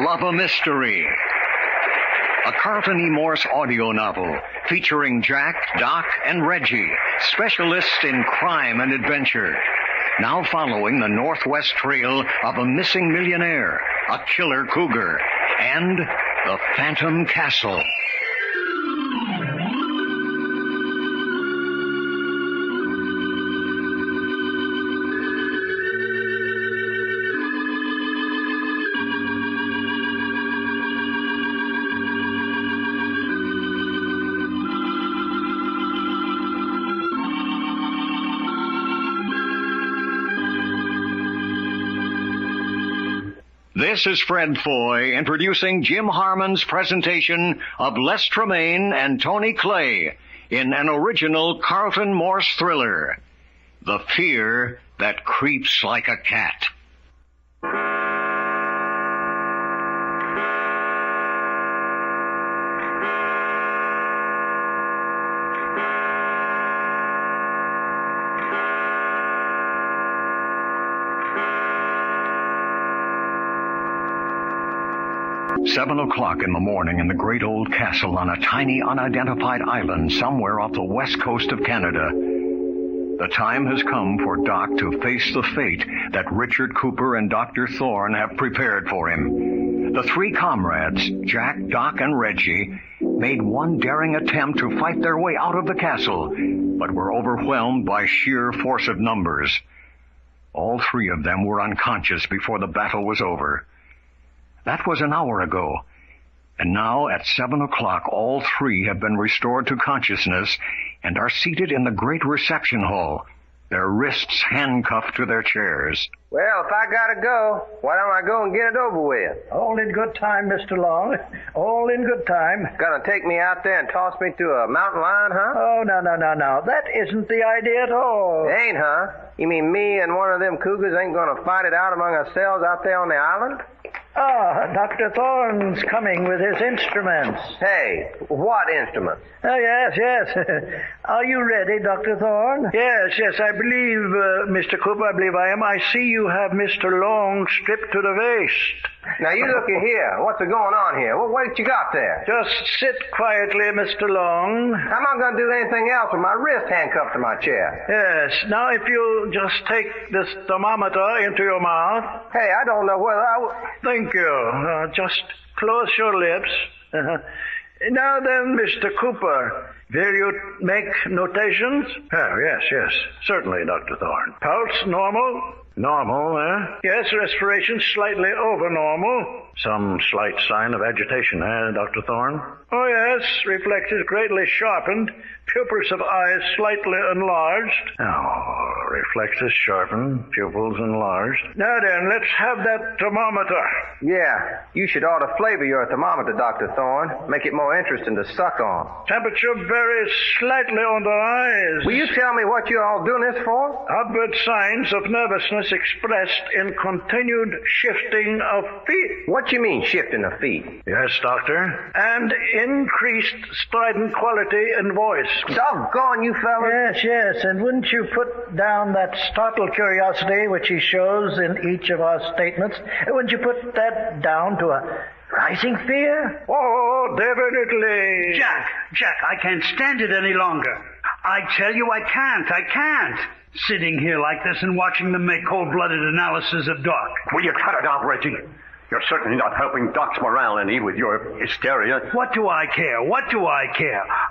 Love a Mystery. A Carlton E. Morse audio novel featuring Jack, Doc, and Reggie, specialists in crime and adventure. Now following the Northwest trail of a missing millionaire, a killer cougar, and the Phantom Castle. This is Fred Foy introducing Jim Harmon's presentation of Les Tremaine and Tony Clay in an original Carlton Morse thriller, The Fear That Creeps Like a Cat. 7 o'clock in the morning in the great old castle on a tiny unidentified island somewhere off the west coast of Canada. The time has come for Doc to face the fate that Richard Cooper and Dr. Thorne have prepared for him. The three comrades, Jack, Doc, and Reggie, made one daring attempt to fight their way out of the castle, but were overwhelmed by sheer force of numbers. All three of them were unconscious before the battle was over. That was an hour ago, and now at 7 o'clock all three have been restored to consciousness and are seated in the great reception hall, their wrists handcuffed to their chairs. Well, if I gotta go, why don't I go and get it over with? All in good time, Mr. Long. All in good time. Gonna take me out there and toss me to a mountain lion, huh? Oh, no. That isn't the idea at all. It ain't, huh? You mean me and one of them cougars ain't gonna fight it out among ourselves out there on the island? Ah, Dr. Thorne's coming with his instruments. Hey, what instruments? Oh, yes. Are you ready, Dr. Thorne? Yes, I believe, Mr. Cooper, I am. I see you have Mr. Long stripped to the waist. Now, you look here. What's going on here? What you got there? Just sit quietly, Mr. Long. I'm not going to do anything else with my wrist handcuffed to my chair. Yes. Now, if you'll just take this thermometer into your mouth. Hey, I don't know whether Thank you. Just close your lips. Now then, Mr. Cooper, will you make notations? Oh, yes. Certainly, Dr. Thorne. Pulse normal? Normal, eh? Yes, respiration slightly over normal. Some slight sign of agitation, Dr. Thorne? Oh, yes. Reflexes greatly sharpened. Pupils of eyes slightly enlarged. Oh, reflexes sharpened. Pupils enlarged. Now then, let's have that thermometer. Yeah, you should ought to flavor your thermometer, Dr. Thorne. Make it more interesting to suck on. Temperature varies slightly on the rise. Will you tell me what you're all doing this for? Outward signs of nervousness expressed in continued shifting of feet. What you mean, shifting of feet? Yes, doctor. And increased strident quality in voice. Doggone you fellas. Yes, and wouldn't you put down that startled curiosity which he shows in each of our statements? Wouldn't you put that down to a rising fear? Oh, definitely. Jack, I can't stand it any longer. I tell you I can't. Sitting here like this and watching them make cold-blooded analysis of Doc. Will you cut it out, Reggie? You're certainly not helping Doc's morale any with your hysteria. What do I care?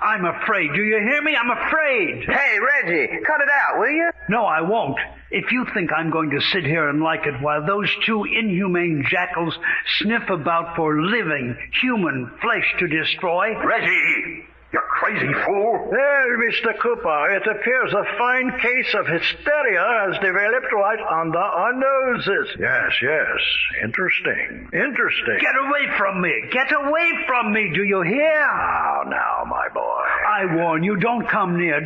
I'm afraid. Do you hear me? I'm afraid. Hey, Reggie, cut it out, will you? No, I won't. If you think I'm going to sit here and like it while those two inhumane jackals sniff about for living human flesh to destroy... Reggie! You crazy fool! Well, Mr. Cooper, it appears a fine case of hysteria has developed right under our noses. Yes. Interesting. Get away from me, do you hear? Now, my boy. I warn you, don't come near.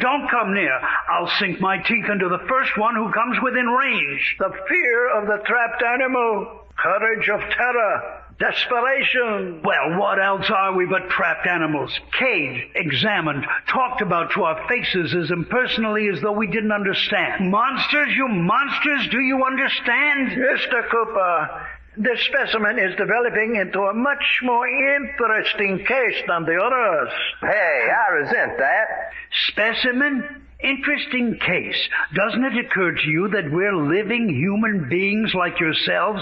I'll sink my teeth into the first one who comes within range. The fear of the trapped animal, courage of terror, desperation. Well, what else are we but trapped animals? Caged, examined, talked about to our faces as impersonally as though we didn't understand. Monsters, you monsters, do you understand? Mr. Cooper, This specimen is developing into a much more interesting case than the others. Hey, I resent that. Specimen? Interesting case. Doesn't it occur to you that we're living human beings like yourselves?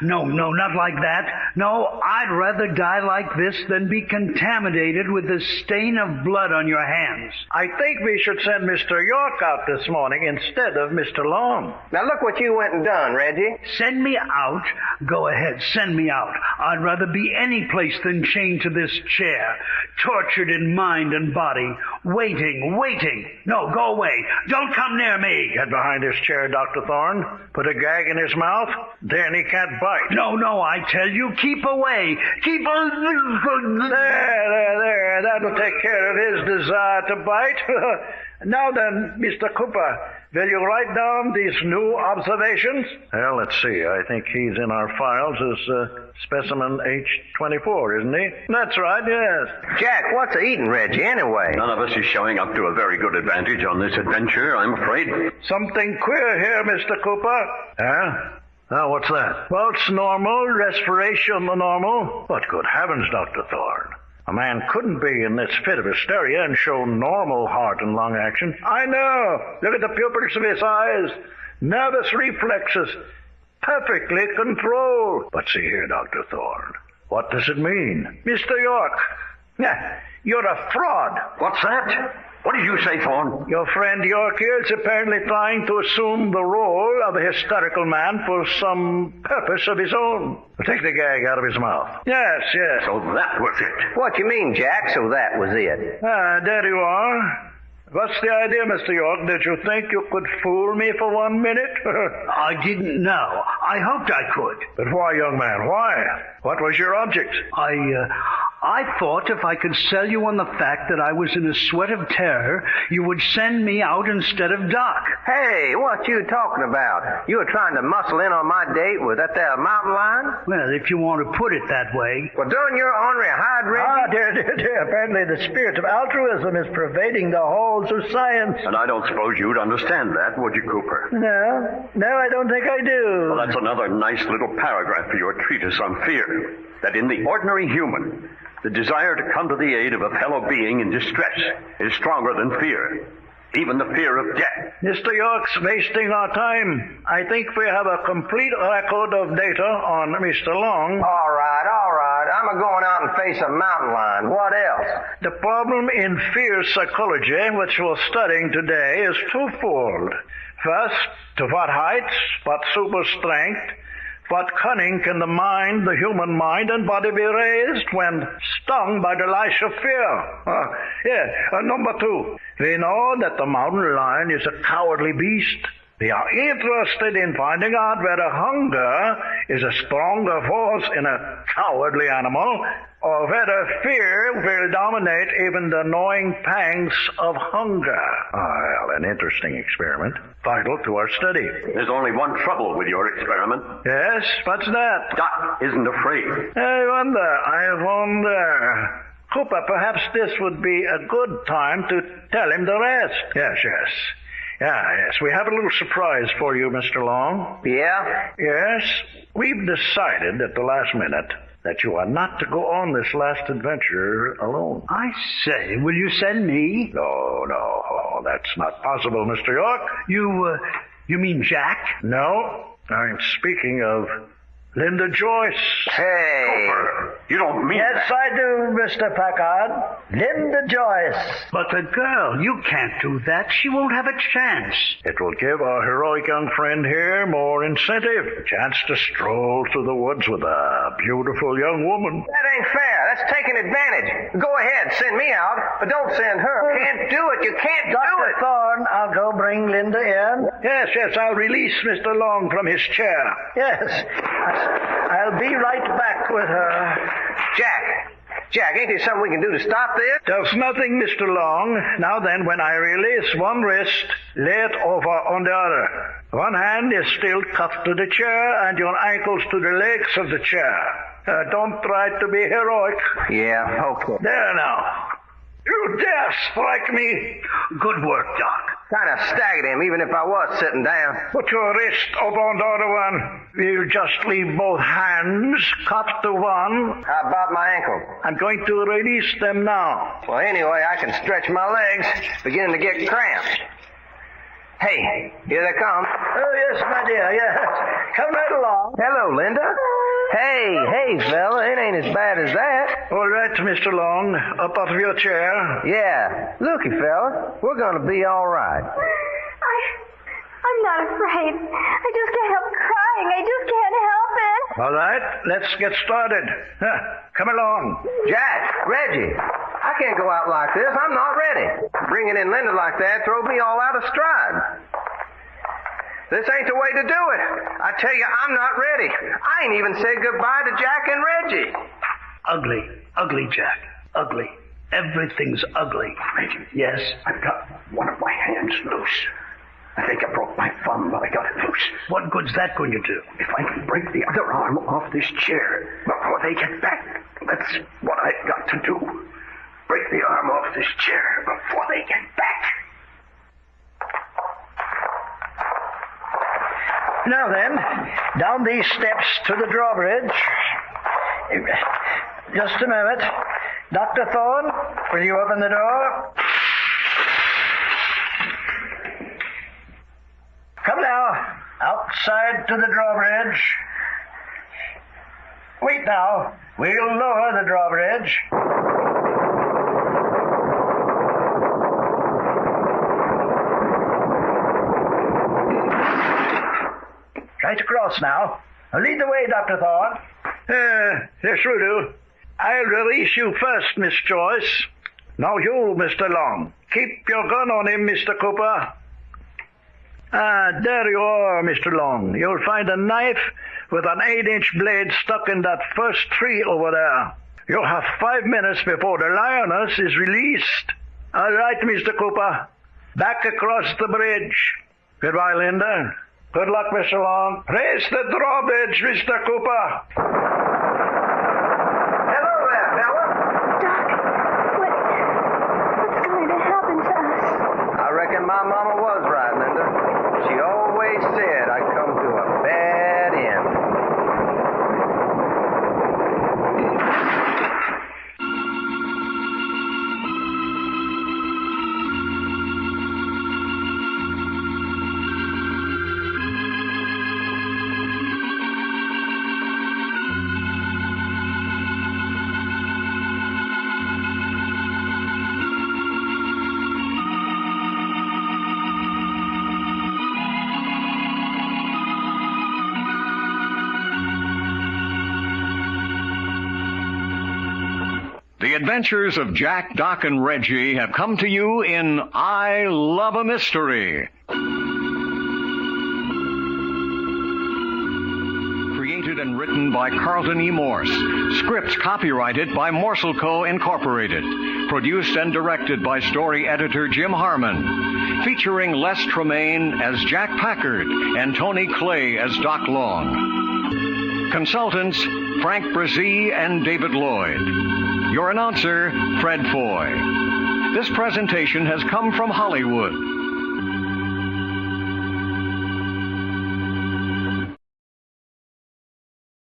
No, not like that. No, I'd rather die like this than be contaminated with the stain of blood on your hands. I think we should send Mr. York out this morning instead of Mr. Long. Now look what you went and done, Reggie. Send me out? Go ahead, send me out. I'd rather be any place than chained to this chair, tortured in mind and body, waiting. No, go away. Don't come near me. Get behind his chair, Dr. Thorne. Put a gag in his mouth, then he can't bite. No, I tell you, keep away. Keep There. That'll take care of his desire to bite. Now then, Mr. Cooper, will you write down these new observations? Well, let's see. I think he's in our files as specimen H24, isn't he? That's right, yes. Jack, what's eating Reggie anyway? None of us is showing up to a very good advantage on this adventure, I'm afraid. Something queer here, Mr. Cooper. Huh? Now, what's that? Pulse normal, respiration normal. But good heavens, Dr. Thorne. A man couldn't be in this fit of hysteria and show normal heart and lung action. I know. Look at the pupils of his eyes. Nervous reflexes. Perfectly controlled. But see here, Dr. Thorne. What does it mean? Mr. York. You're a fraud. What's that? What did you say, Thorne? Your friend York here is apparently trying to assume the role of a hysterical man for some purpose of his own. Take the gag out of his mouth. Yes. So that was it. What you mean, Jack, so that was it? There you are. What's the idea, Mr. York? Did you think you could fool me for 1 minute? I didn't know. I hoped I could. But why, young man, why? What was your object? I thought if I could sell you on the fact that I was in a sweat of terror, you would send me out instead of Doc. Hey, what you talking about? You were trying to muscle in on my date with that there mountain lion? Well, if you want to put it that way. Well, during your ornery hide, Reggie? Dear. Apparently the spirit of altruism is pervading the halls of science. And I don't suppose you'd understand that, would you, Cooper? No, I don't think I do. Well, that's another nice little paragraph for your treatise on fear. That in the ordinary human, the desire to come to the aid of a fellow being in distress is stronger than fear, even the fear of death. Mr. York's wasting our time. I think we have a complete record of data on Mr. Long. All right. I'm going out and face a mountain lion. What else? The problem in fear psychology, which we're studying today, is twofold. First, to what heights, what super strength, what cunning can the human mind and body be raised when stung by the lash of fear? Number two, we know that the mountain lion is a cowardly beast. We are interested in finding out whether hunger is a stronger force in a cowardly animal, or whether fear will dominate even the gnawing pangs of hunger. Well, an interesting experiment, vital to our study. There's only one trouble with your experiment. Yes, what's that? Doc isn't afraid. I wonder. Cooper, perhaps this would be a good time to tell him the rest. Yes. Yes, we have a little surprise for you, Mr. Long. Yeah? Yes, we've decided at the last minute that you are not to go on this last adventure alone. I say, will you send me? No, that's not possible, Mr. York. You mean Jack? No, I'm speaking of Linda Joyce. Hey. Cooper, you don't mean Yes, that. I do, Mr. Packard. Linda Joyce. But the girl, you can't do that. She won't have a chance. It will give our heroic young friend here more incentive. A chance to stroll through the woods with a beautiful young woman. That ain't fair. That's taking advantage. Go ahead, send me out, but don't send her. Can't do it. You can't do Dr. it. Thorne, I'll go bring Linda in. Yes, I'll release Mr. Long from his chair. Yes, I'll be right back with her. Jack, ain't there something we can do to stop this? There's nothing, Mr. Long. Now then, when I release one wrist, lay it over on the other. One hand is still cuffed to the chair, and your ankles to the legs of the chair. Don't try to be heroic. Yeah, okay. There now. You dare strike me? Good work, Doc. Kind of staggered him, even if I was sitting down. Put your wrist up on the other one. We'll just leave both hands cupped to one. How about my ankle? I'm going to release them now. Well, anyway, I can stretch my legs, beginning to get cramped. Hey, here they come. Oh, yes, my dear, yes. Come right along. Hello, Linda. Hey, fella, it ain't as bad as that. All right, Mr. Long, up out of your chair. Yeah, looky, fella, we're gonna be all right. I'm not afraid. I just can't help crying. I just can't help it. All right, let's get started. Come along. Jack, Reggie, I can't go out like this. I'm not ready. Bringing in Linda like that throws me all out of stride. This ain't the way to do it. I tell you, I'm not ready. I ain't even said goodbye to Jack and Reggie. Ugly, Jack. Ugly. Everything's ugly. Reggie. Yes? I've got one of my hands loose. I think I broke my thumb, but I got it loose. What good's that going to do? If I can break the other arm off this chair before they get back, that's what I've got to do. Break the arm off this chair before they get back. Now then, down these steps to the drawbridge. Just a moment. Dr. Thorne, will you open the door? Come now, outside to the drawbridge. Wait now, we'll lower the drawbridge. Right across now. Lead the way, Dr. Thorne. Yes, will do. I'll release you first, Miss Joyce. Now you, Mr. Long. Keep your gun on him, Mr. Cooper. There you are, Mr. Long. You'll find a knife with an 8-inch blade stuck in that first tree over there. You'll have 5 minutes before the lioness is released. All right, Mr. Cooper. Back across the bridge. Goodbye, Linda. Good luck, Mr. Long. Raise the drawbridge, Mr. Cooper. Hello there, fella. Doc, what's going to happen to us? I reckon my mama was right, Linda. She always said I'd come to a bad end. The adventures of Jack, Doc, and Reggie have come to you in I Love a Mystery. Created and written by Carlton E. Morse. Script copyrighted by Morsel Co. Incorporated. Produced and directed by story editor Jim Harmon. Featuring Les Tremaine as Jack Packard and Tony Clay as Doc Long. Consultants Frank Brzee and David Lloyd. Your announcer, Fred Foy. This presentation has come from Hollywood.